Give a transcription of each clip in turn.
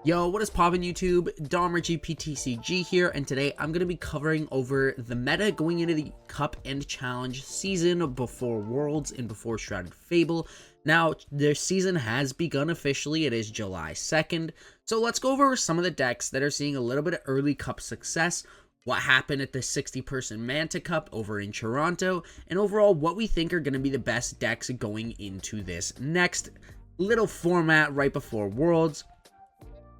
Yo, what is poppin' YouTube? TCG here, and today I'm going to be covering over the meta going into the Cup and Challenge season before Worlds and before Shrouded Fable. Now, their season has begun officially. It is July 2nd, so let's go over some of the decks that are seeing a little bit of early Cup success, what happened at the 60-person Manta Cup over in Toronto, and overall what we think are going to be the best decks going into this next little format right before Worlds.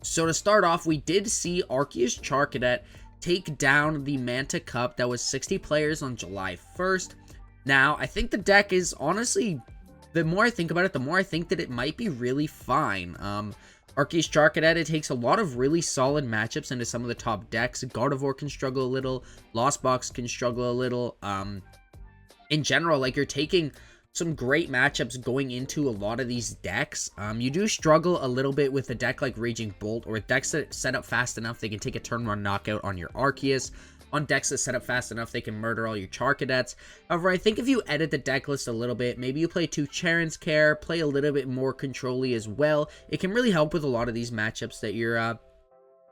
So to start off, we did see Archus Charet take down the Manta Cup that was 60 players on July 1st. Now, I think the deck is honestly, the more I think about it, the more I think that it might be really fine. Archus Charet, it takes a lot of really solid matchups into some of the top decks. Gardevoir can struggle a little, Lost Box can struggle a little. In general, like, you're taking some great matchups going into a lot of these decks. You do struggle a little bit with a deck like Raging Bolt, or decks that set up fast enough they can take a turn one knockout on your Arceus. On decks that set up fast enough they can murder all your Charcadets. However, I think if you edit the deck list a little bit, maybe you play 2 Charon's Care, play a little bit more control-y as well, it can really help with a lot of these matchups that you're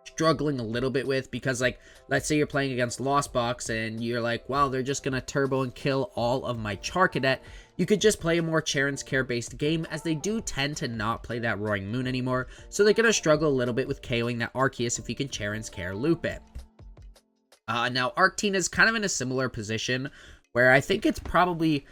struggling a little bit with, because, like, let's say you're playing against Lost Box and you're like, wow, they're just gonna turbo and kill all of my Charcadet. You could just play a more Charon's Care based game, as they do tend to not play that Roaring Moon anymore, so they're gonna struggle a little bit with KOing that Arceus if you can Charon's Care loop it. Now Arctina is kind of in a similar position, where I think it's probably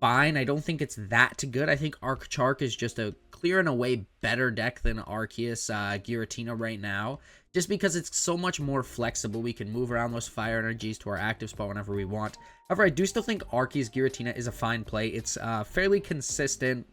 fine. I don't think it's that good. I think Archark is just a clear and away better deck than Arceus Giratina right now, just because it's so much more flexible. We can move around those fire energies to our active spot whenever we want. However, I do still think Arceus Giratina is a fine play. It's fairly consistent.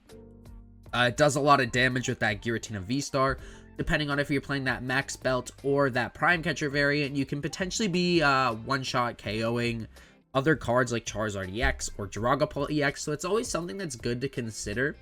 It does a lot of damage with that Giratina V-Star. Depending on if you're playing that Max Belt or that Prime Catcher variant, you can potentially be one-shot KOing other cards like Charizard EX or Dragapult EX, so it's always something that's good to consider.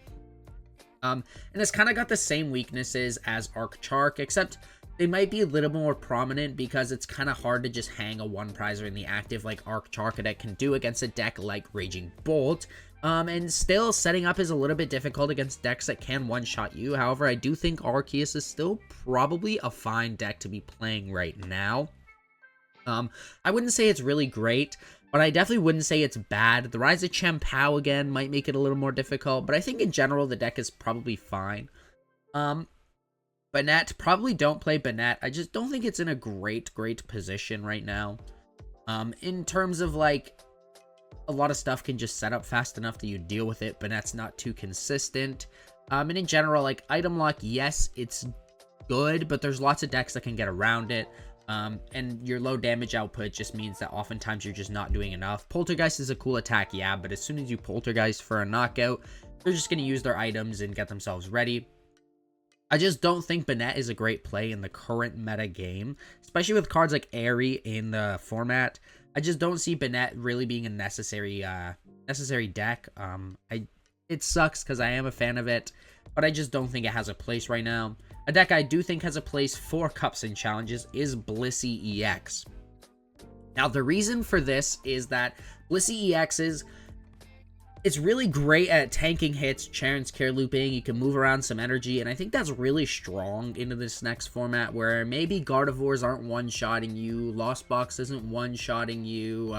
And it's kind of got the same weaknesses as Archark, except they might be a little more prominent because it's kind of hard to just hang a one prizer in the active like Archark can do against a deck like Raging Bolt. And still, setting up is a little bit difficult against decks that can one-shot you. However, I do think Arceus is still probably a fine deck to be playing right now. I wouldn't say it's really great, but I definitely wouldn't say it's bad. The Rise of Chien-Pao again might make it a little more difficult, but I think in general the deck is probably fine. Banette, probably don't play Banette. I just don't think it's in a great position right now. In terms of, like, a lot of stuff can just set up fast enough that you deal with it. Banette's not too consistent. And in general, like, item lock, yes, it's good, but there's lots of decks that can get around it. And your low damage output just means that oftentimes you're just not doing enough. Poltergeist is a cool attack, yeah, but as soon as you Poltergeist for a knockout, they're just going to use their items and get themselves ready. I just don't think Banette is a great play in the current meta game, especially with cards like Airy in the format. I just don't see Banette really being a necessary deck. It sucks because I am a fan of it, but I just don't think it has a place right now. A deck I do think has a place for Cups and Challenges is Blissey EX. Now, the reason for this is that Blissey EX it's really great at tanking hits, Charon's Care looping, you can move around some energy, and I think that's really strong into this next format, where maybe Gardevoirs aren't one-shotting you, Lost Box isn't one-shotting you,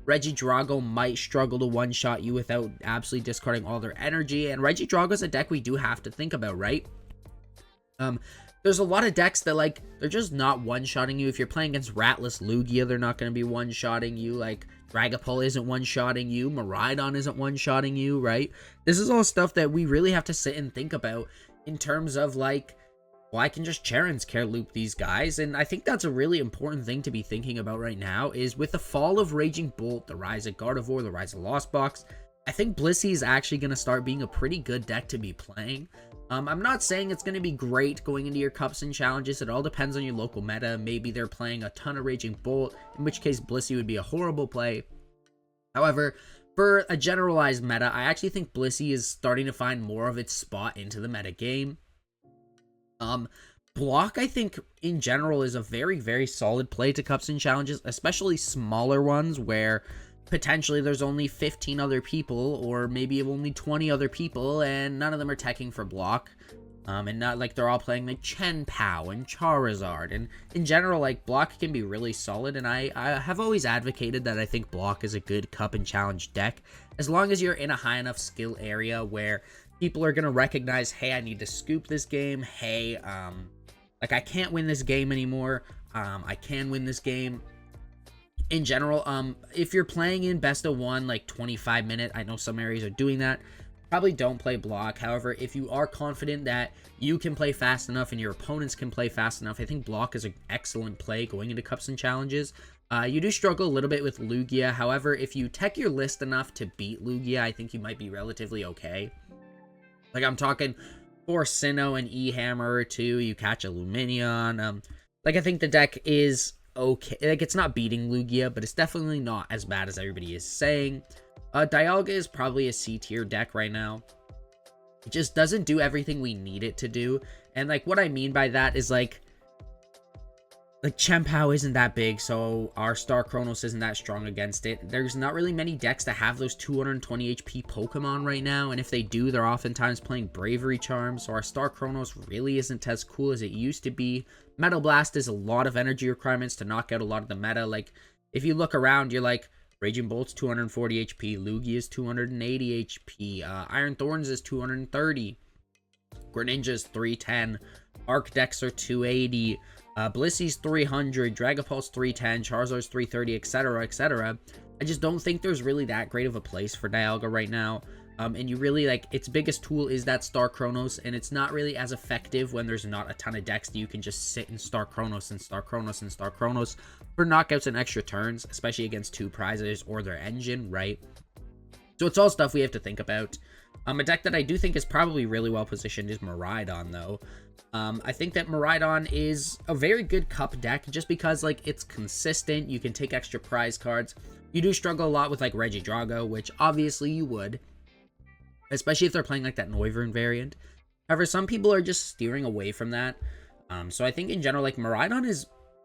Regidrago might struggle to one-shot you without absolutely discarding all their energy, and Regidrago's a deck we do have to think about, right? There's a lot of decks that, like, they're just not one-shotting you. If you're playing against Ratless Lugia, they're not going to be one-shotting you. Like, Dragapult isn't one-shotting you. Miraidon isn't one-shotting you, right? This is all stuff that we really have to sit and think about in terms of, like, well, I can just Charon's Care loop these guys. And I think that's a really important thing to be thinking about right now, is with the fall of Raging Bolt, the rise of Gardevoir, the rise of Lost Box, I think Blissey is actually going to start being a pretty good deck to be playing. I'm not saying it's going to be great going into your Cups and Challenges. It all depends on your local meta. Maybe they're playing a ton of Raging Bolt, in which case Blissey would be a horrible play. However, for a generalized meta, I actually think Blissey is starting to find more of its spot into the meta game. Block, I think, in general, is a very solid play to Cups and Challenges, especially smaller ones where potentially there's only 15 other people, or maybe only 20 other people, and none of them are teching for block. And not like they're all playing like Chen Pao and Charizard, and in general, like, block can be really solid, and I have always advocated that I think block is a good cup and challenge deck, as long as you're in a high enough skill area where people are gonna recognize, hey, I need to scoop this game, hey, like, I can't win this game anymore, I can win this game. In general, if you're playing in best of one, like 25-minute, I know some areas are doing that, probably don't play block. However, if you are confident that you can play fast enough and your opponents can play fast enough, I think block is an excellent play going into cups and challenges. You do struggle a little bit with Lugia. However, if you tech your list enough to beat Lugia, I think you might be relatively okay. Like, I'm talking for Sinnoh and E-Hammer or two, you catch a Lumineon. Like, I think the deck is okay. Like, it's not beating Lugia, but it's definitely not as bad as everybody is saying. Dialga is probably a C tier deck right now. It just doesn't do everything we need it to do. And, like, what I mean by that is, like Chen Pao isn't that big, so our Star Chronos isn't that strong against it. There's not really many decks that have those 220 HP Pokemon right now, and if they do, they're oftentimes playing Bravery Charm, so our Star Chronos really isn't as cool as it used to be. Metal Blast is a lot of energy requirements to knock out a lot of the meta. Like, if you look around, you're like, Raging Bolt's 240 HP, Lugia is 280 HP, Iron Thorns is 230, Greninja's 310, Arcdex are 280, Blissey's 300, Dragapult's 310, Charizard's 330, etc., etc. I just don't think there's really that great of a place for Dialga right now. And you really, like, its biggest tool is that Star Chronos, and it's not really as effective when there's not a ton of decks that you can just sit and Star Chronos and Star Chronos and Star Chronos for knockouts and extra turns, especially against two prizes or their engine, right? So it's all stuff we have to think about. A deck that I do think is probably really well positioned is Miraidon, though. I think that Miraidon is a very good cup deck just because, like, it's consistent. You can take extra prize cards. You do struggle a lot with, like, Regidrago, which obviously you would, especially if they're playing, like, that Noivern variant. However, some people are just steering away from that. So I think in general, like, Miraidon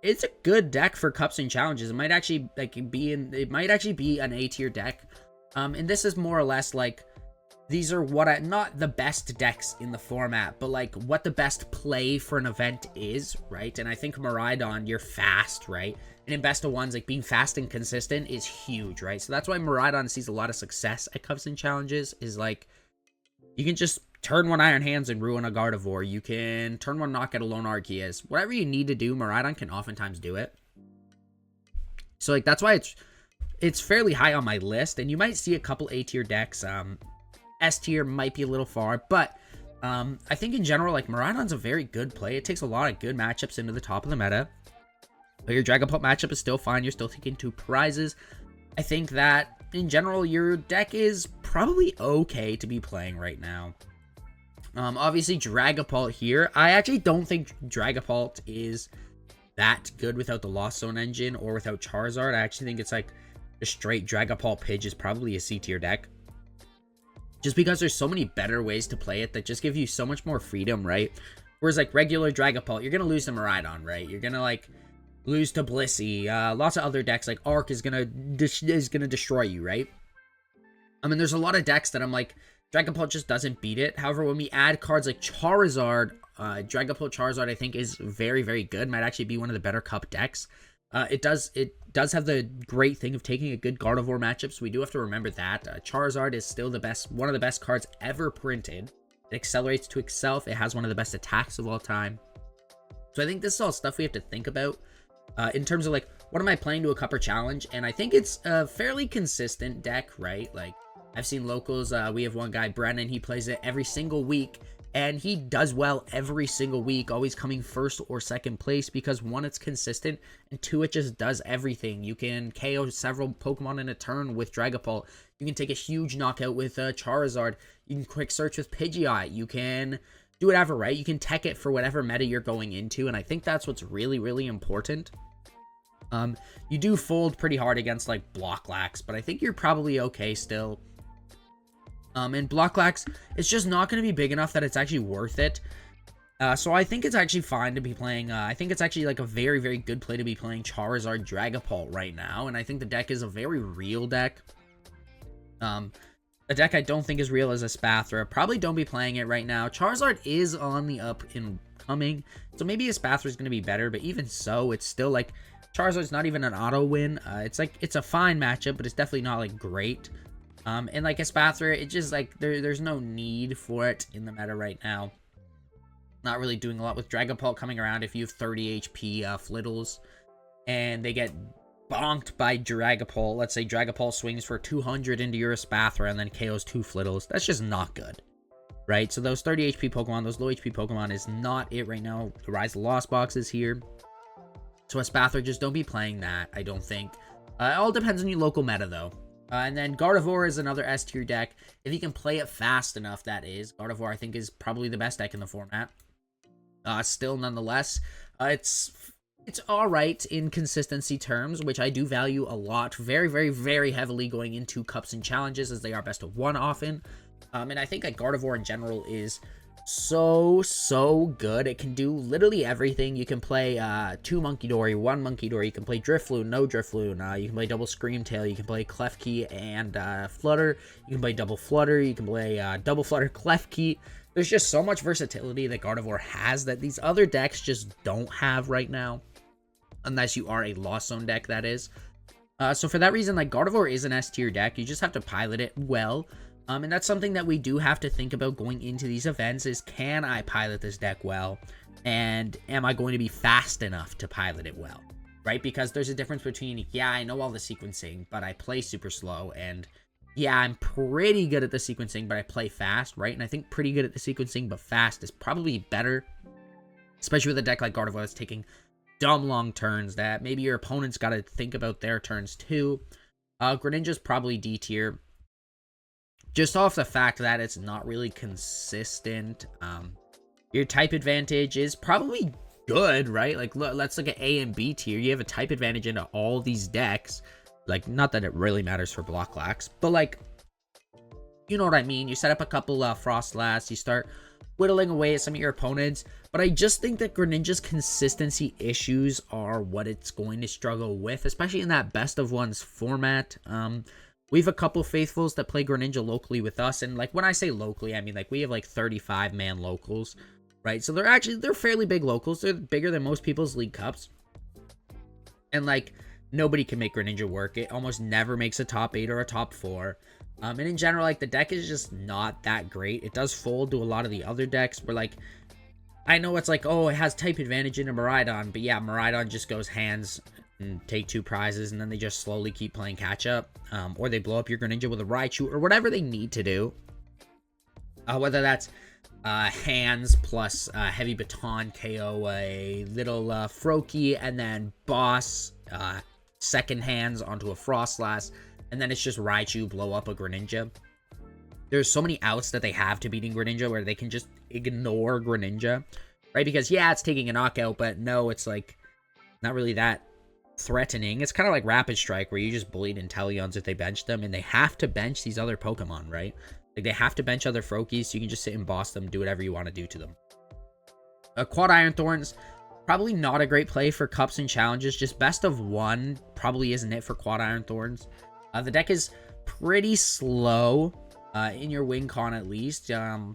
it's a good deck for cups and challenges. It might actually, like, be an A tier deck. And this is more or less, like, these are not the best decks in the format, but, like, what the best play for an event is, right? And I think Miraidon, you're fast, right? And in best of ones, like, being fast and consistent is huge, right? So that's why Miraidon sees a lot of success at cups and challenges, is, like, you can just turn one Iron Hands and ruin a Gardevoir. You can turn one knock out a Lone Arceus. Whatever you need to do, Miraidon can oftentimes do it. So, like, that's why it's fairly high on my list, and you might see a couple A tier decks. S tier might be a little far, but I think in general, like, Miraidon's a very good play. It takes a lot of good matchups into the top of the meta. But your Dragapult matchup is still fine. You're still taking two prizes. I think that in general, your deck is probably okay to be playing right now. Obviously, Dragapult here. I actually don't think Dragapult is that good without the Lost Zone engine or without Charizard. I actually think it's like a straight Dragapult Pidge is probably a C tier deck. Just because there's so many better ways to play it that just give you so much more freedom, right? Whereas, like, regular Dragapult, you're going to lose to Miraidon, right? You're going to, like, lose to Blissey. Lots of other decks, like Arc, is gonna destroy you, right? I mean, there's a lot of decks that I'm like, Dragapult just doesn't beat it. However, when we add cards like Charizard, Dragapult Charizard, I think, is very, very good. Might actually be one of the better cup decks. It does have the great thing of taking a good Gardevoir matchup, so we do have to remember that. Charizard is still one of the best cards ever printed. It accelerates to itself. It has one of the best attacks of all time. So I think this is all stuff we have to think about in terms of, like, what am I playing to a cup or challenge? And I think it's a fairly consistent deck, right? Like, I've seen locals. We have one guy, Brennan. He plays it every single week, and he does well every single week, always coming first or second place because, one, it's consistent, and two, it just does everything. You can KO several Pokemon in a turn with Dragapult. You can take a huge knockout with Charizard. You can quick search with Pidgeot. You can do whatever, right? You can tech it for whatever meta you're going into, and I think that's what's really, really important. You do fold pretty hard against, like, Blocklax, but I think you're probably okay still. And Blocklax, it's just not going to be big enough that it's actually worth it. So I think it's actually fine to be playing, I think it's actually, like, a very, very good play to be playing Charizard Dragapult right now, and I think the deck is a very real deck. A deck I don't think is real is a Spathra. Probably don't be playing it right now. Charizard is on the up and coming, so maybe a Spathra is going to be better, but even so, it's still like Charizard's not even an auto win. It's like, it's a fine matchup, but it's definitely not like great. And like a Spathra, it just like, there's no need for it in the meta right now. Not really doing a lot with Dragapult coming around if you have 30 HP Flittles, and they get bonked by Dragapult. Let's say Dragapult swings for 200 into your Spathra and then KOs 2 Flittles. That's just not good, right? So those 30 HP Pokemon, those low HP Pokemon is not it right now. The Rise of Lost Box is here. So a Spathra, just don't be playing that, I don't think. It all depends on your local meta, though. And then Gardevoir is another S tier deck. If you can play it fast enough, that is. Gardevoir, I think, is probably the best deck in the format. Still, nonetheless, it's alright in consistency terms, which I do value a lot. Very, very, very heavily going into Cups and Challenges, as they are best of 1 often. And I think that Gardevoir in general is so good. It can do literally everything. You can play 2 Munkidori, 1 Munkidori. You can play Drifloon, no Drifloon. You can play double Screamtail. You can play Klefki and Flutter. You can play double Flutter. You can play double Flutter Klefki. There's just so much versatility that Gardevoir has that these other decks just don't have right now. Unless you are a Lost Zone deck, that is. So for that reason, like, Gardevoir is an S tier deck. You just have to pilot it well. And that's something that we do have to think about going into these events is, can I pilot this deck well? And am I going to be fast enough to pilot it well? Right? Because there's a difference between, yeah, I know all the sequencing, but I play super slow, and yeah, I'm pretty good at the sequencing, but I play fast, right? And I think pretty good at the sequencing, but fast is probably better, especially with a deck like Gardevoir that's taking dumb long turns that maybe your opponent's got to think about their turns too. Greninja's probably D tier, just off the fact that it's not really consistent. Your type advantage is probably good, right? Like, let's look at A and B tier. You have a type advantage into all these decks. Like, not that it really matters for Blocklax, but like, you know what I mean? You set up a couple Frostlass, you start whittling away at some of your opponents, but I just think that Greninja's consistency issues are what it's going to struggle with, especially in that best of ones format. We have a couple faithfuls that play Greninja locally with us, and like, when I say locally, I mean like we have like 35-man locals, right? So they're fairly big locals. They're bigger than most people's League Cups, and like, nobody can make Greninja work. It almost never makes a top 8 or a top 4. And in general, like, the deck is just not that great. It does fold to a lot of the other decks where, like, I know it's like, oh, it has type advantage into Miraidon, but yeah, Miraidon just goes hands and take 2 prizes, and then they just slowly keep playing catch-up. Or they blow up your Greninja with a Raichu, or whatever they need to do. Whether that's hands plus heavy baton KO a little Froakie, and then boss second hands onto a Frostlass, and then it's just Raichu blow up a Greninja. There's so many outs that they have to beating Greninja where they can just ignore Greninja, right? Because yeah, it's taking a knockout, but no, it's like not really that threatening. It's kind of like Rapid Strike where you just bleed Inteleons if they bench them, and they have to bench these other Pokemon, right? Like, they have to bench other Froakies, so you can just sit and boss them, do whatever you want to do to them. Quad Iron Thorns, probably not a great play for Cups and Challenges. Just best of 1 probably isn't it for Quad Iron Thorns. The deck is pretty slow, in your win con at least. And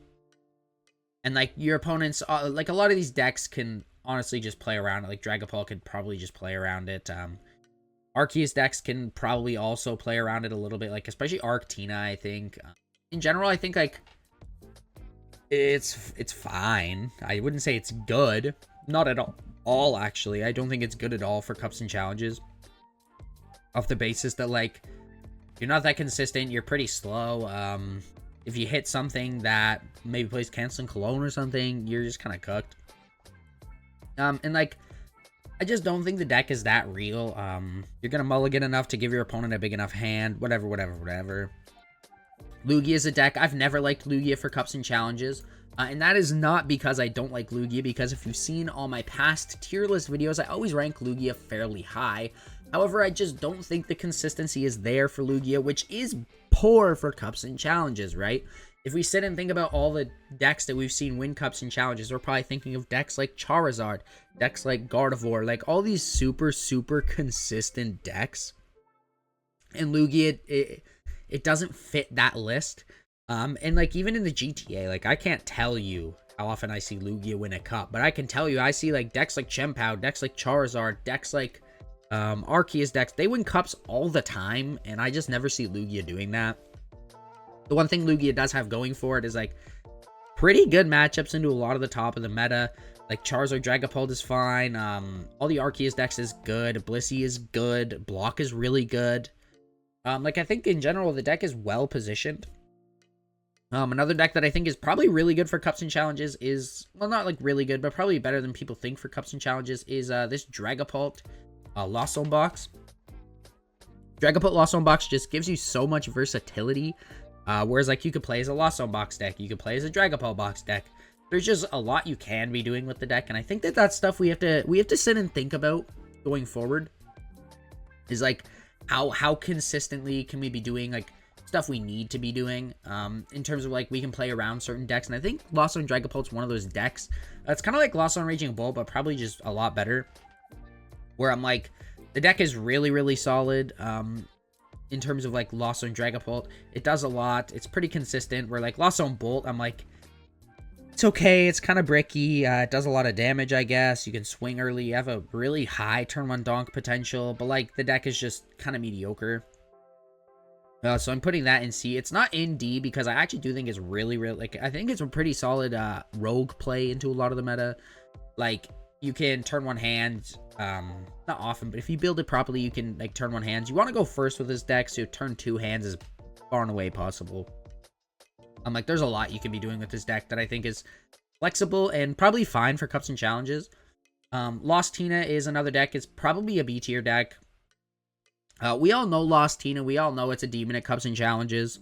like, your opponents, like, a lot of these decks can honestly just play around it. Like, Dragapult could probably just play around it. Arceus decks can probably also play around it a little bit, like, especially Arctina, I think. In general, I think, like, it's fine. I wouldn't say it's good. Not at all, actually. I don't think it's good at all for Cups and Challenges. Off the basis that, like, you're not that consistent. You're pretty slow. If you hit something that maybe plays Canceling Cologne or something, you're just kind of cooked. And, like, I just don't think the deck is that real. You're going to mulligan enough to give your opponent a big enough hand. Whatever. Lugia is a deck. I've never liked Lugia for Cups and Challenges. And that is not because I don't like Lugia, because if you've seen all my past tier list videos, I always rank Lugia fairly high. However, I just don't think the consistency is there for Lugia, which is poor for Cups and Challenges, right? If we sit and think about all the decks that we've seen win Cups and Challenges, we're probably thinking of decks like Charizard, decks like Gardevoir, like all these super consistent decks. And Lugia, it doesn't fit that list. And like even in the GTA, like I can't tell you how often I see Lugia win a cup, but I can tell you I see like decks like Chien-Pao, decks like Charizard, decks like Arceus decks. They win cups all the time, and I just never see Lugia doing that. The one thing Lugia does have going for it is like pretty good matchups into a lot of the top of the meta. Like Charizard, Dragapult is fine. All the Arceus decks is good. Blissey is good. Block is really good. Like I think in general the deck is well positioned. Another deck that I think is probably really good for cups and challenges is, well, not like really good, but probably better than people think for cups and challenges is this Dragapult Lost Zone box. Dragapult Lost Zone box just gives you so much versatility. Whereas like you could play as a Lost Zone box deck, you could play as a Dragapult box deck. There's just a lot you can be doing with the deck, and I think that that's stuff we have to sit and think about going forward. Is like how consistently can we be doing like stuff we need to be doing in terms of like we can play around certain decks, and I think Lost Zone Dragapult's one of those decks. It's kind of like Lost Zone Raging Bull, but probably just a lot better. Where I'm like, the deck is really solid. In terms of like Lost Zone Dragapult, it does a lot. It's pretty consistent. Where like Lost Zone Bolt, I'm like, it's okay. It's kind of bricky. It does a lot of damage, I guess. You can swing early. You have a really high turn 1 donk potential, but like the deck is just kind of mediocre. So I'm putting that in C. It's not in D because I actually do think it's really like I think it's a pretty solid rogue play into a lot of the meta. Like you can turn 1 hand, not often, but if you build it properly, you can like turn 1 hands. You want to go first with this deck, so turn 2 hands is far and away possible. Like there's a lot you can be doing with this deck that I think is flexible and probably fine for cups and challenges. Lost Tina is another deck. It's probably a B tier deck. We all know Lost Tina. We all know it's a demon at cups and challenges.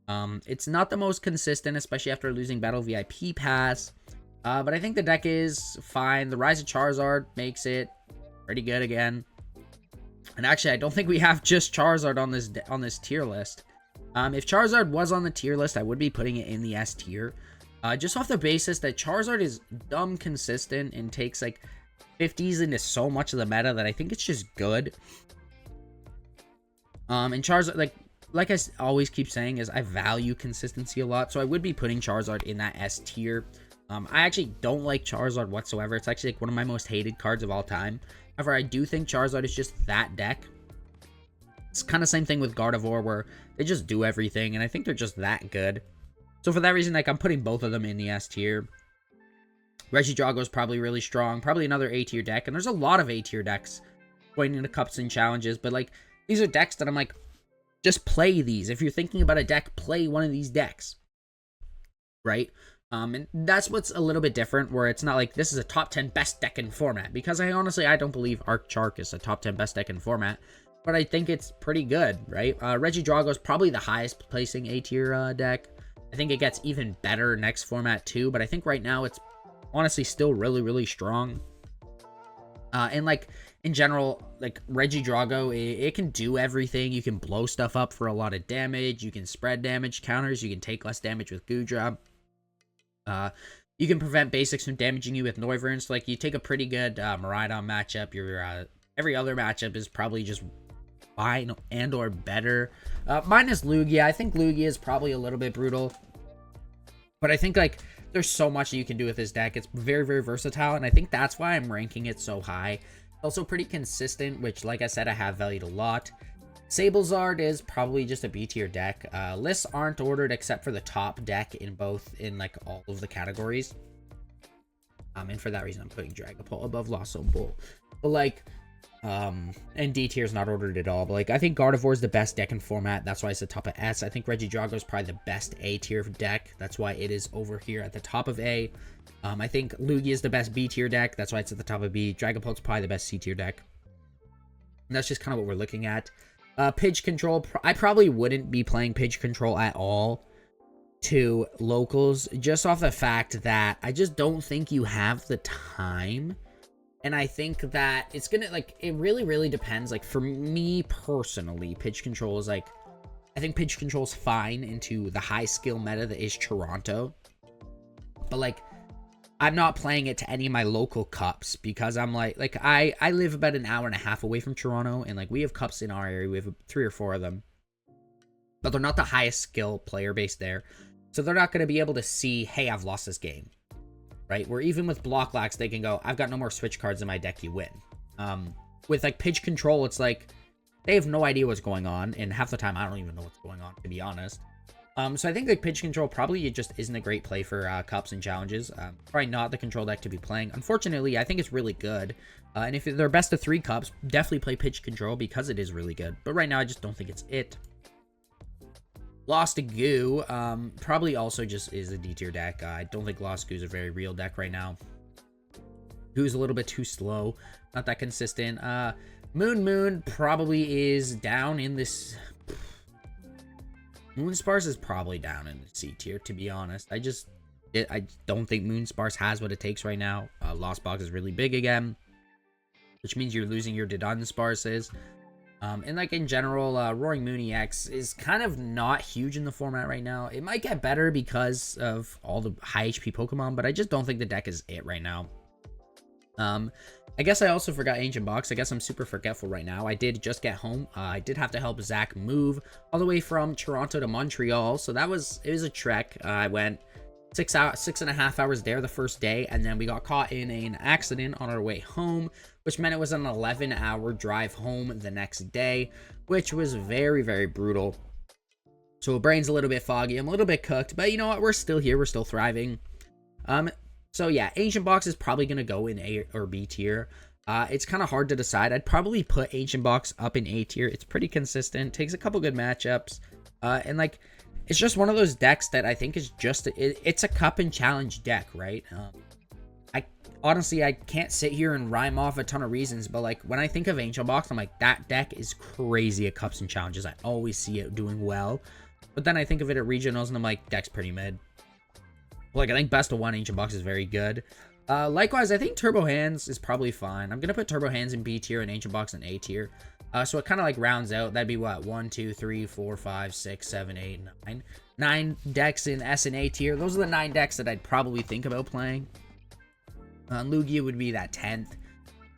It's not the most consistent, especially after losing Battle VIP Pass. But I think the deck is fine. The Rise of Charizard makes it pretty good again. And actually, I don't think we have just Charizard on this tier list. If Charizard was on the tier list, I would be putting it in the S tier. Just off the basis that Charizard is dumb consistent and takes like 50s into so much of the meta that I think it's just good. And Charizard, like I always keep saying, is I value consistency a lot. So I would be putting Charizard in that S tier. I actually don't like Charizard whatsoever. It's actually like one of my most hated cards of all time. However, I do think Charizard is just that deck. It's kind of same thing with Gardevoir, where they just do everything, and I think they're just that good. So for that reason, like I'm putting both of them in the S tier. Regidrago is probably really strong, probably another A tier deck, and there's a lot of A tier decks going into cups and challenges. But like these are decks that I'm like, just play these. If you're thinking about a deck, play one of these decks, right? And that's what's a little bit different, where it's not like this is a top 10 best deck in format, because I don't believe Archus Charet is a top 10 best deck in format. But I think it's pretty good, right? Regidrago is probably the highest placing A tier deck. I think it gets even better next format too, but I think right now it's honestly still really strong. And like in general, like Regidrago, it can do everything. You can blow stuff up for a lot of damage. You can spread damage counters. You can take less damage with Goodra. You can prevent basics from damaging you with Noivern. So like you take a pretty good Miraidon matchup. Your every other matchup is probably just fine and or better. Minus Lugia. I think Lugia is probably a little bit brutal. But I think like there's so much you can do with this deck. It's very versatile, and I think that's why I'm ranking it so high. Also pretty consistent, which like I said, I have valued a lot. Sablezard is probably just a B tier deck. Lists aren't ordered except for the top deck in like all of the categories. And for that reason, I'm putting Dragapult above Lost Zone Bull. But like, and D tier is not ordered at all. But like, I think Gardevoir is the best deck in format. That's why it's the top of S. I think Regidrago is probably the best A tier deck. That's why it is over here at the top of A. I think Lugia is the best B tier deck. That's why it's at the top of B. Dragapult's probably the best C tier deck. And that's just kind of what we're looking at. Pidge Control, I probably wouldn't be playing Pidge Control at all to locals, just off the fact that I just don't think you have the time. And I think that it's gonna, like, it really depends. Like, for me personally, Pidge Control is like, I think Pidge Control is fine into the high skill meta that is Toronto. But like, I'm not playing it to any of my local cups because I'm like I live about an hour and a half away from Toronto, and like we have cups in our area. We have 3 or 4 of them. but they're not the highest skill player base there. So they're not going to be able to see, hey, I've lost this game, right? Where even with block lacks, they can go, I've got no more switch cards in my deck, you win. With like pitch control, it's like they have no idea what's going on, and half the time I don't even know what's going on, to be honest. So I think like pitch control probably it just isn't a great play for cups and challenges. Probably not the control deck to be playing. Unfortunately, I think it's really good. And if they're best of 3 cups, definitely play pitch control because it is really good. But right now, I just don't think it's it. Lost to Goo probably also just is a D tier deck. I don't think Lost Goo is a very real deck right now. Goo's a little bit too slow, not that consistent. Moon probably is down in this. Moonsparce is probably down in the C tier, to be honest. I don't think Moonsparce has what it takes right now. Lost Box is really big again, which means you're losing your Didon-Sparses. And like in general, Roaring Moon EX is kind of not huge in the format right now. It might get better because of all the high HP Pokemon, but I just don't think the deck is it right now. I guess I also forgot Ancient Box. I guess I'm super forgetful right now. I did just get home. I did have to help Zach move all the way from Toronto to Montreal, so it was a trek. I went 6.5 hours there the first day, and then we got caught in an accident on our way home, which meant it was an 11-hour drive home the next day, which was very, very brutal. So brain's a little bit foggy. I'm a little bit cooked, but you know what? We're still here. We're still thriving. So yeah, Ancient Box is probably going to go in A or B tier. It's kind of hard to decide. I'd probably put Ancient Box up in A tier. It's pretty consistent. Takes a couple good matchups. And like, it's just one of those decks that I think is just, it's a cup and challenge deck, right? Honestly, I can't sit here and rhyme off a ton of reasons, but like when I think of Ancient Box, I'm like, that deck is crazy at cups and challenges. I always see it doing well. But then I think of it at regionals and I'm like, deck's pretty mid. Like, I think best of 1 Ancient Box is very good. Likewise, I think Turbo Hands is probably fine. I'm going to put Turbo Hands in B tier and Ancient Box in A tier. So it kind of like rounds out. That'd be what? 1, 2, 3, 4, 5, 6, 7, 8, 9. 9 decks in S and A tier. Those are the 9 decks that I'd probably think about playing. Lugia would be that 10th.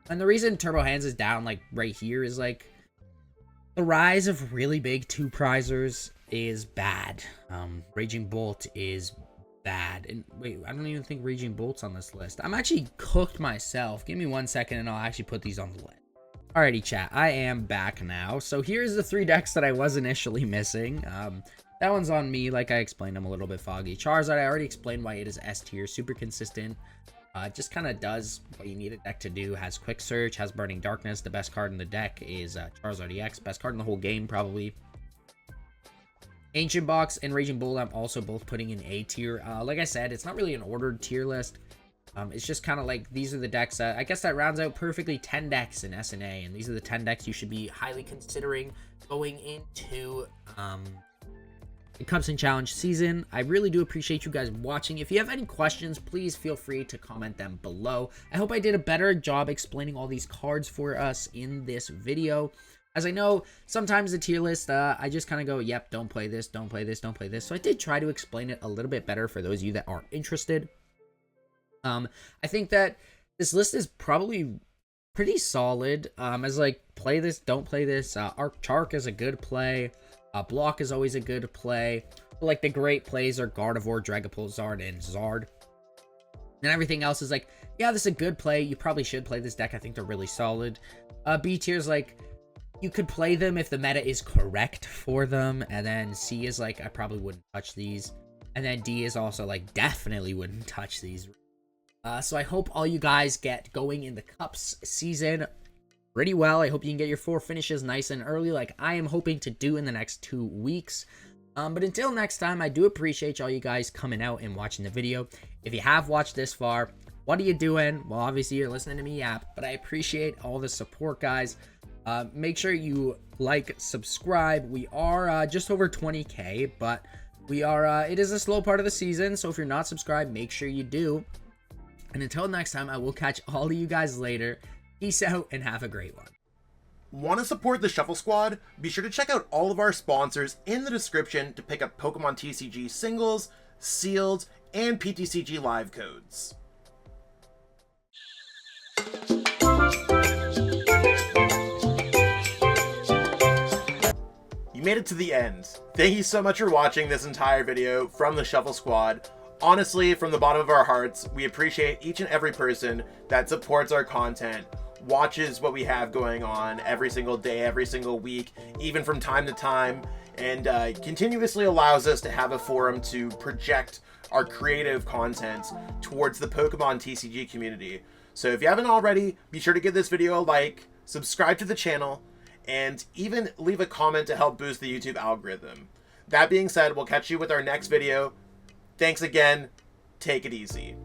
And the reason Turbo Hands is down like right here is like the rise of really big 2-prizers is bad. Raging Bolt is bad. And wait, I don't even think Raging Bolt's on this list. I'm actually cooked myself. Give me 1 second and I'll actually put these on the list. Alrighty, chat. I am back now. So here's the 3 decks that I was initially missing. That one's on me. Like I explained, I'm a little bit foggy. Charizard, I already explained why it is S tier. Super consistent. Just kind of does what you need a deck to do. Has Quick Search, has Burning Darkness. The best card in the deck is Charizard EX. Best card in the whole game, probably. Ancient Box and Raging Bull, I'm also both putting in A tier. Like I said, it's not really an ordered tier list. It's just kind of like, these are the decks that, I guess that rounds out perfectly 10 decks in SNA, and these are the 10 decks you should be highly considering going into the Cups and Challenge season. I really do appreciate you guys watching. If you have any questions, please feel free to comment them below. I hope I did a better job explaining all these cards for us in this video. As I know, sometimes the tier list, I just kind of go, yep, don't play this, don't play this, don't play this. So I did try to explain it a little bit better for those of you that are interested. I think that this list is probably pretty solid. As like, play this, don't play this. Archus Charet is a good play. Block is always a good play. But like the great plays are Gardevoir, Dragapult, Zard, and Zard. And everything else is like, yeah, this is a good play. You probably should play this deck. I think they're really solid. B tier is like, you could play them if the meta is correct for them. And then C is like, I probably wouldn't touch these. And then D is also like, definitely wouldn't touch these. So I hope all you guys get going in the Cups season pretty well. I hope you can get your 4 finishes nice and early like I am hoping to do in the next 2 weeks. But until next time, I do appreciate all you guys coming out and watching the video. If you have watched this far, what are you doing? Well, obviously you're listening to me yap, but I appreciate all the support, guys. Make sure you like, subscribe. We are just over 20k, but we are it is a slow part of the season, so if you're not subscribed, make sure you do. And until next time, I will catch all of you guys later. Peace out and have a great one. Want to support the Shuffle Squad? Be sure to check out all of our sponsors in the description to pick up Pokemon TCG singles, sealed, and PTCG live codes. You made it to the end. Thank you so much for watching this entire video from the Shuffle Squad. Honestly, from the bottom of our hearts, we appreciate each and every person that supports our content, watches what we have going on every single day, every single week, even from time to time, and continuously allows us to have a forum to project our creative content towards the Pokemon TCG community. So if you haven't already, be sure to give this video a like, subscribe to the channel, and even leave a comment to help boost the YouTube algorithm. That being said, we'll catch you with our next video. Thanks again. Take it easy.